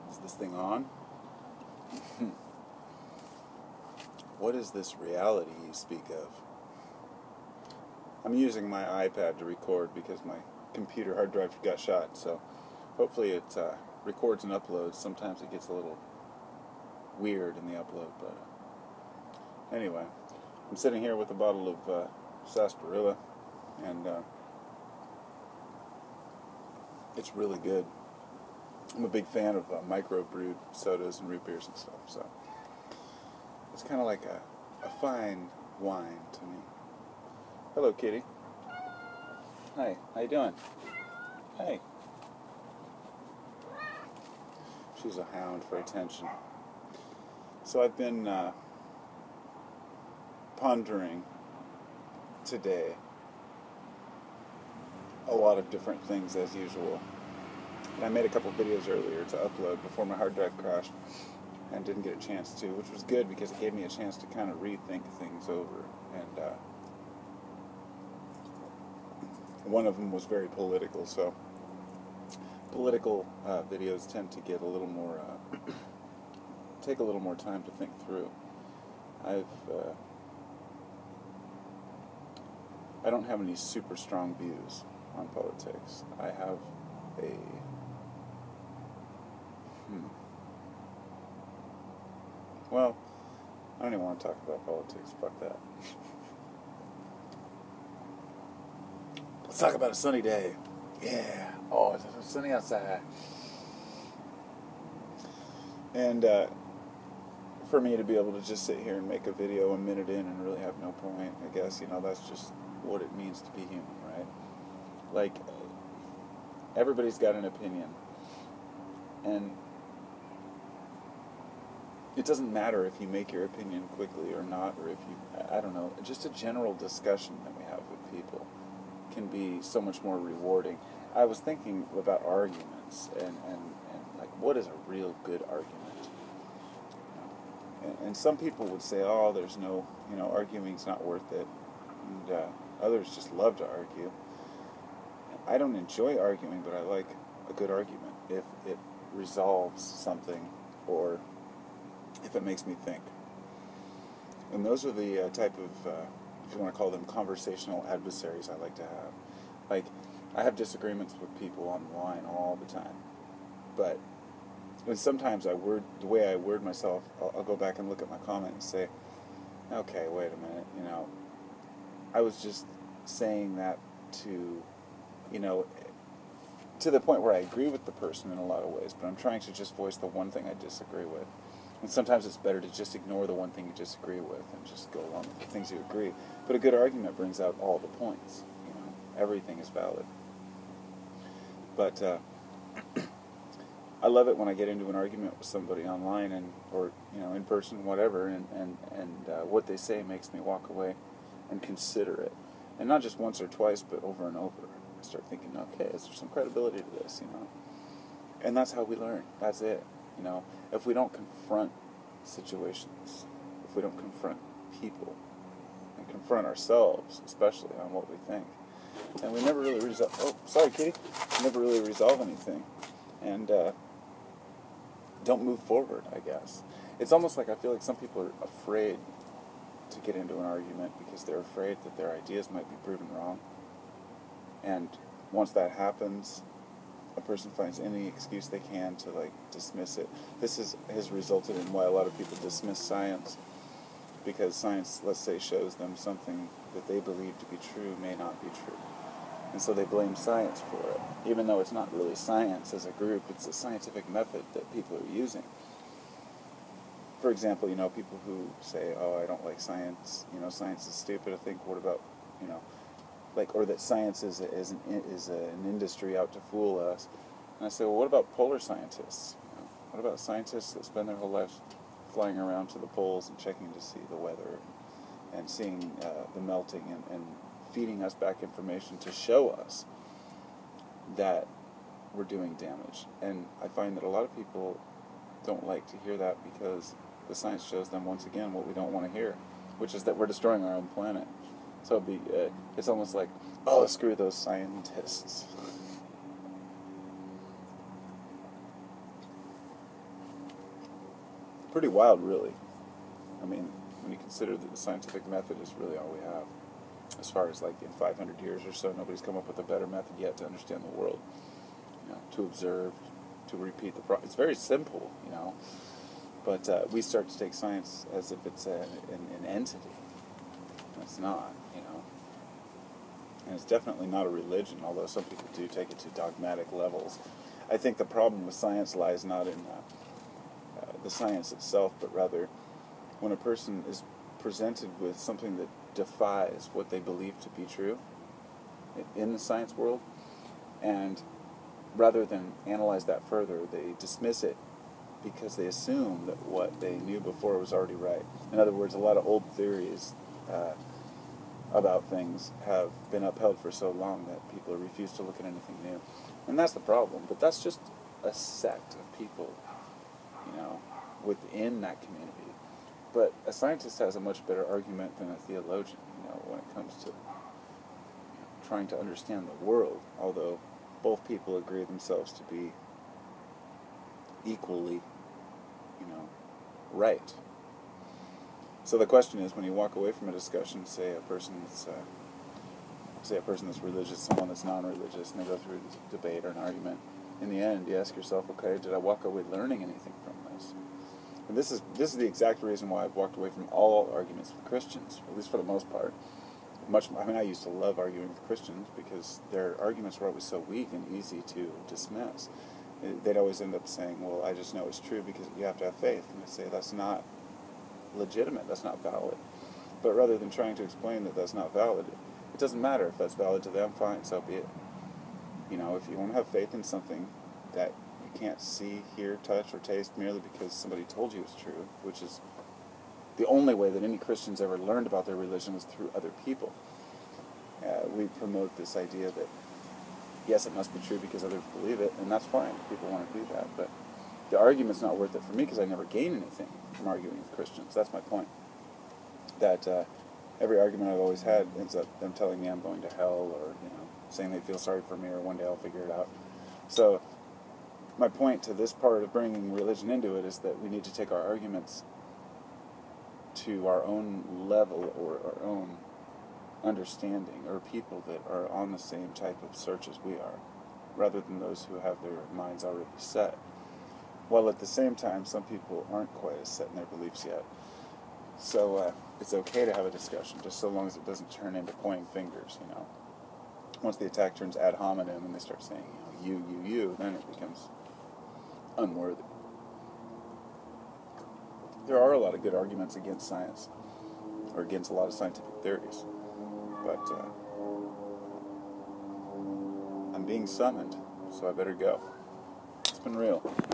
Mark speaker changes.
Speaker 1: Is this thing on? What is this reality you speak of? I'm using my iPad to record because my computer hard drive got shot, so hopefully it records and uploads. Sometimes it gets a little weird in the upload, but anyway, I'm sitting here with a bottle of sarsaparilla, and it's really good. I'm a big fan of micro-brewed sodas and root beers and stuff, so it's kind of like a fine wine to me. Hello, kitty. Hi, how you doing? Hey. She's a hound for attention. So I've been pondering today a lot of different things as usual. And I made a couple videos earlier to upload before my hard drive crashed and didn't get a chance to, which was good because it gave me a chance to kind of rethink things over. And one of them was very political, so political videos tend to get a little more, take a little more time to think through. I don't have any super strong views on politics. I have a well, I don't even want to talk about politics. Fuck that. Let's talk about a sunny day. Yeah. Oh, it's sunny outside. And for me to be able to just sit here and make a video a minute in and really have no point, I guess, that's just what it means to be human, right? Like, everybody's got an opinion. And it doesn't matter if you make your opinion quickly or not, or if you, I don't know, just a general discussion that we have with people can be so much more rewarding. I was thinking about arguments and like, what is a real good argument? And some people would say, oh, there's no, arguing's not worth it. And others just love to argue. I don't enjoy arguing, but I like a good argument if it resolves something or if it makes me think. And those are the type of, if you want to call them conversational adversaries, I like to have. Like, I have disagreements with people online all the time. But when sometimes the way I word myself, I'll go back and look at my comment and say, okay, wait a minute, I was just saying that to, to the point where I agree with the person in a lot of ways, but I'm trying to just voice the one thing I disagree with. And sometimes it's better to just ignore the one thing you disagree with and just go along with the things you agree. But a good argument brings out all the points. Everything is valid. But I love it when I get into an argument with somebody online or in person, whatever, and what they say makes me walk away and consider it. And not just once or twice, but over and over. I start thinking, okay, is there some credibility to this, And that's how we learn. That's it. If we don't confront situations, if we don't confront people, and confront ourselves, especially on what we think, and we never really resolve. Oh, sorry, kitty. Never really resolve anything, and don't move forward. I guess it's almost like I feel like some people are afraid to get into an argument because they're afraid that their ideas might be proven wrong, and once that happens, a person finds any excuse they can to dismiss it. This has resulted in why a lot of people dismiss science, because science, let's say, shows them something that they believe to be true may not be true. And so they blame science for it, even though it's not really science as a group, it's a scientific method that people are using. For example, people who say, oh, I don't like science, science is stupid, I think, what about, or that science is an industry out to fool us. And I say, well, what about polar scientists? What about scientists that spend their whole lives flying around to the poles and checking to see the weather and seeing the melting and feeding us back information to show us that we're doing damage? And I find that a lot of people don't like to hear that because the science shows them, once again, what we don't want to hear, which is that we're destroying our own planet. So it's almost like, oh, screw those scientists. Pretty wild, really. I mean, when you consider that the scientific method is really all we have. As far as like in 500 years or so, nobody's come up with a better method yet to understand the world. To observe, to repeat the process. It's very simple, but we start to take science as if it's an entity. It's not, And it's definitely not a religion, although some people do take it to dogmatic levels. I think the problem with science lies not in the science itself, but rather when a person is presented with something that defies what they believe to be true in the science world, and rather than analyze that further, they dismiss it because they assume that what they knew before was already right. In other words, a lot of old theories about things have been upheld for so long that people refuse to look at anything new. And that's the problem. But that's just a sect of people, within that community. But a scientist has a much better argument than a theologian, when it comes to trying to understand the world, although both people agree themselves to be equally, right. So the question is, when you walk away from a discussion, say a person that's religious, someone that's non-religious, and they go through a debate or an argument, in the end, you ask yourself, okay, did I walk away learning anything from this? And this is the exact reason why I've walked away from all arguments with Christians, at least for the most part. I used to love arguing with Christians because their arguments were always so weak and easy to dismiss. They'd always end up saying, well, I just know it's true because you have to have faith. And I say, that's not legitimate, that's not valid. But rather than trying to explain that that's not valid, it doesn't matter if that's valid to them, fine, so be it. If you want to have faith in something that you can't see, hear, touch, or taste merely because somebody told you it's true, which is the only way that any Christians ever learned about their religion was through other people. We promote this idea that, yes, it must be true because others believe it, and that's fine if people want to do that, but the argument's not worth it for me because I never gain anything from arguing with Christians. That's my point. That every argument I've always had ends up them telling me I'm going to hell, or saying they feel sorry for me, or one day I'll figure it out. So my point to this part of bringing religion into it is that we need to take our arguments to our own level or our own understanding, or people that are on the same type of search as we are, rather than those who have their minds already set. While at the same time, some people aren't quite as set in their beliefs yet. So it's okay to have a discussion, just so long as it doesn't turn into pointing fingers, Once the attack turns ad hominem and they start saying, you, then it becomes unworthy. There are a lot of good arguments against science, or against a lot of scientific theories, but I'm being summoned, so I better go. It's been real.